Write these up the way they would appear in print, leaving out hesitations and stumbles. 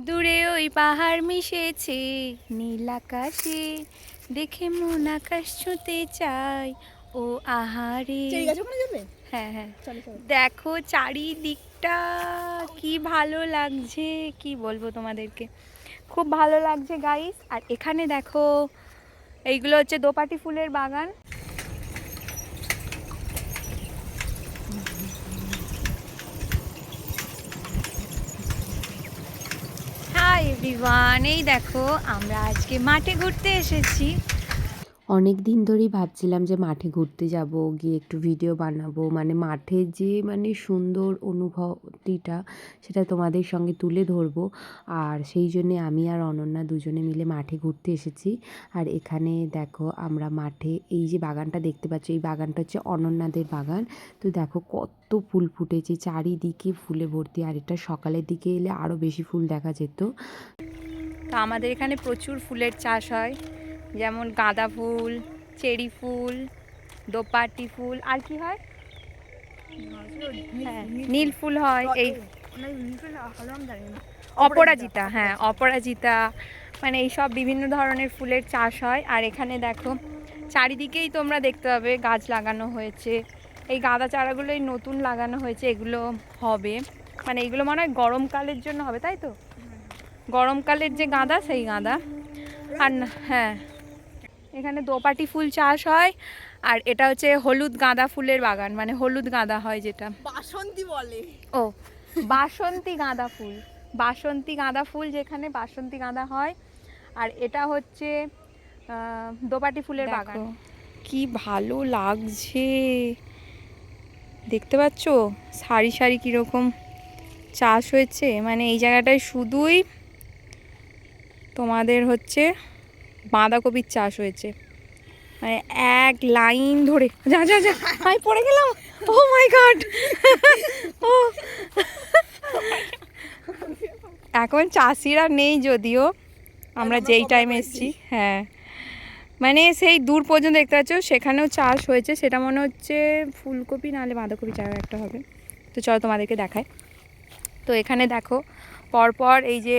দূরে ওই পাহাড় মিশেছে নীল আকাশে, দেখে মন আকাশ ছুঁতে চায় ও আহারে। হ্যাঁ হ্যাঁ, দেখো চারিদিকটা কি ভালো লাগছে, কি বলবো তোমাদেরকে, খুব ভালো লাগছে গাইস। আর এখানে দেখো এইগুলো হচ্ছে দোপাটি ফুলের বাগান। হাই এভরিওয়ান, এই দেখো আমরা আজকে মাঠে ঘুরতে এসেছি। অনেক দিন ধরেই ভাবছিলাম যে মাঠে ঘুরতে যাব, গিয়ে একটু ভিডিও বানাবো, মানে মাঠের যে সুন্দর অনুভূতিটা সেটা তোমাদের সঙ্গে তুলে ধরবো। আর সেই জন্যে আমি আর অনন্যা দুজনে মিলে মাঠে ঘুরতে এসেছি। আর এখানে দেখো আমরা মাঠে এই যে বাগানটা দেখতে পাচ্ছ, এই বাগানটা হচ্ছে অনন্যাদের বাগান। তো দেখো কত ফুল ফুটেছে, চারিদিকে ফুলে ভর্তি। আর এটা সকালের দিকে এলে আরও বেশি ফুল দেখা যেত। তো আমাদের এখানে প্রচুর ফুলের চাষ হয়, যেমন গাঁদা ফুল, চেরি ফুল, দোপাটি ফুল, আর কি হয়, হ্যাঁ নীল ফুল হয়, এই অপরাজিতা, হ্যাঁ অপরাজিতা, মানে এইসব বিভিন্ন ধরনের ফুলের চাষ হয়। আর এখানে দেখো চারিদিকেই তোমরা দেখতে পাবে গাছ লাগানো হয়েছে। এই গাঁদা চারাগুলোই নতুন লাগানো হয়েছে, এগুলো হবে, মানে এগুলো মনে হয় গরমকালের জন্য হবে, তাই তো? গরমকালের যে গাঁদা, সেই গাঁদা। আর হ্যাঁ, এখানে দোপাটি ফুল চাষ হয়। আর এটা হচ্ছে হলুদ গাঁদা ফুলের বাগান, মানে হলুদ গাঁদা হয় যেটা বাসন্তী বলে। ও বাসন্তী গাঁদা ফুল, বাসন্তী গাঁদা ফুল যেখানে বাসন্তী গাঁদা হয়। আর এটা হচ্ছে দোপাটি ফুলের বাগান। কি ভালো লাগছে দেখতে পাচ্ছ, সারি সারি কীরকম চাষ হয়েছে, মানে এই জায়গাটায় শুধুই তোমাদের হচ্ছে বাঁধাকপির চাষ হয়েছে, মানে এক লাইন ধরে। যা যা যা, আমি পড়ে গেলাম, ও মাই গড। ও এখন চাষিরা নেই যদিও, আমরা যেই টাইমে এসেছি, হ্যাঁ মানে সেই দূর পর্যন্ত দেখতে পাচ্ছ সেখানেও চাষ হয়েছে। সেটা মনে হচ্ছে ফুলকপি নাহলে বাঁধাকপি চারা একটা হবে। তো চলো তোমাদেরকে দেখায়। তো এখানে দেখো পরপর এই যে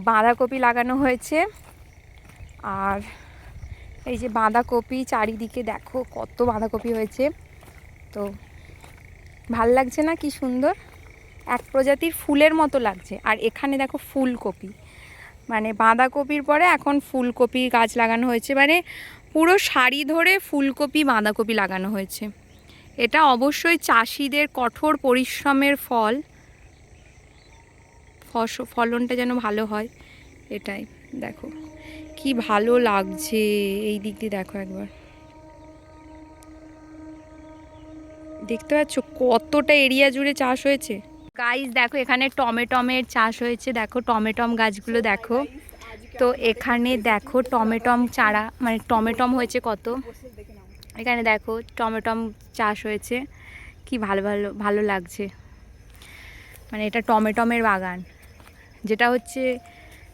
বাঁধাকপি লাগানো হয়েছে। আর এই যে বাঁধাকপি চারিদিকে দেখো কত বাঁধাকপি হয়েছে। তো ভাল লাগছে না, কি সুন্দর, এক প্রজাতির ফুলের মতো লাগছে। আর এখানে দেখো ফুলকপি, মানে বাঁধাকপির পরে এখন ফুলকপি গাছ লাগানো হয়েছে, মানে পুরো সারি ধরে ফুলকপি বাঁধাকপি লাগানো হয়েছে। এটা অবশ্যই চাষিদের কঠোর পরিশ্রমের ফল, ফলনটা যেন ভালো হয় এটাই। দেখো কি ভালো লাগছে, এই দিক দিয়ে দেখো একবার, দেখতে পাচ্ছ কতটা এরিয়া জুড়ে চাষ হয়েছে। গাইস দেখো এখানে টমেটমের চাষ হয়েছে, দেখো টমেটম গাছগুলো দেখো। তো এখানে দেখো টমেটম চারা, মানে টমেটম হয়েছে কত, এখানে দেখো টমেটম চাষ হয়েছে, কি ভালো ভালো ভালো লাগছে। মানে এটা টমেটমের বাগান, যেটা হচ্ছে,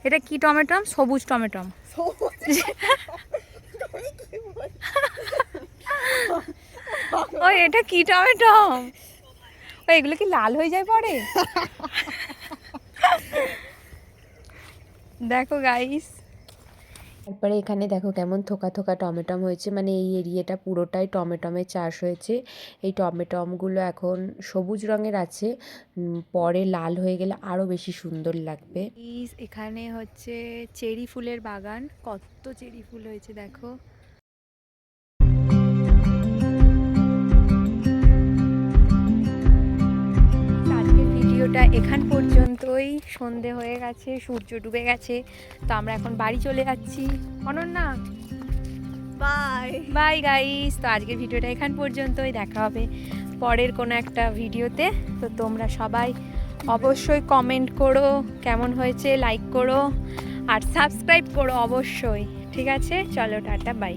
এটা কি টমেটম, সবুজ টমেটম। ও এটা কি টমেটম, ও এগুলো কি লাল হয়ে যায় পরে? দেখো গাইস, তারপরে এখানে দেখো কেমন থোকা থোকা টমেটম হয়েছে, মানে এই এরিয়াটা পুরোটাই টমেটমের চাষ হয়েছে। এই টমেটমগুলো এখন সবুজ রঙের আছে, পরে লাল হয়ে গেলে আরও বেশি সুন্দর লাগবে। এখানে হচ্ছে চেরি ফুলের বাগান, কত চেরি ফুল হয়েছে দেখো। আজকের ভিডিওটা এখান পর্যন্তই, সন্ধে হয়ে গেছে, সূর্য ডুবে গেছে। তো আমরা এখন বাড়ি চলে যাচ্ছি। Ananya bye bye guys. তো আজকের ভিডিওটা এখান পর্যন্তই, দেখা হবে পরের কোনো একটা ভিডিওতে। তো তোমরা সবাই অবশ্যই কমেন্ট করো কেমন হয়েছে, লাইক করো আর সাবস্ক্রাইব করো অবশ্যই। ঠিক আছে, চলো টাটা, বাই।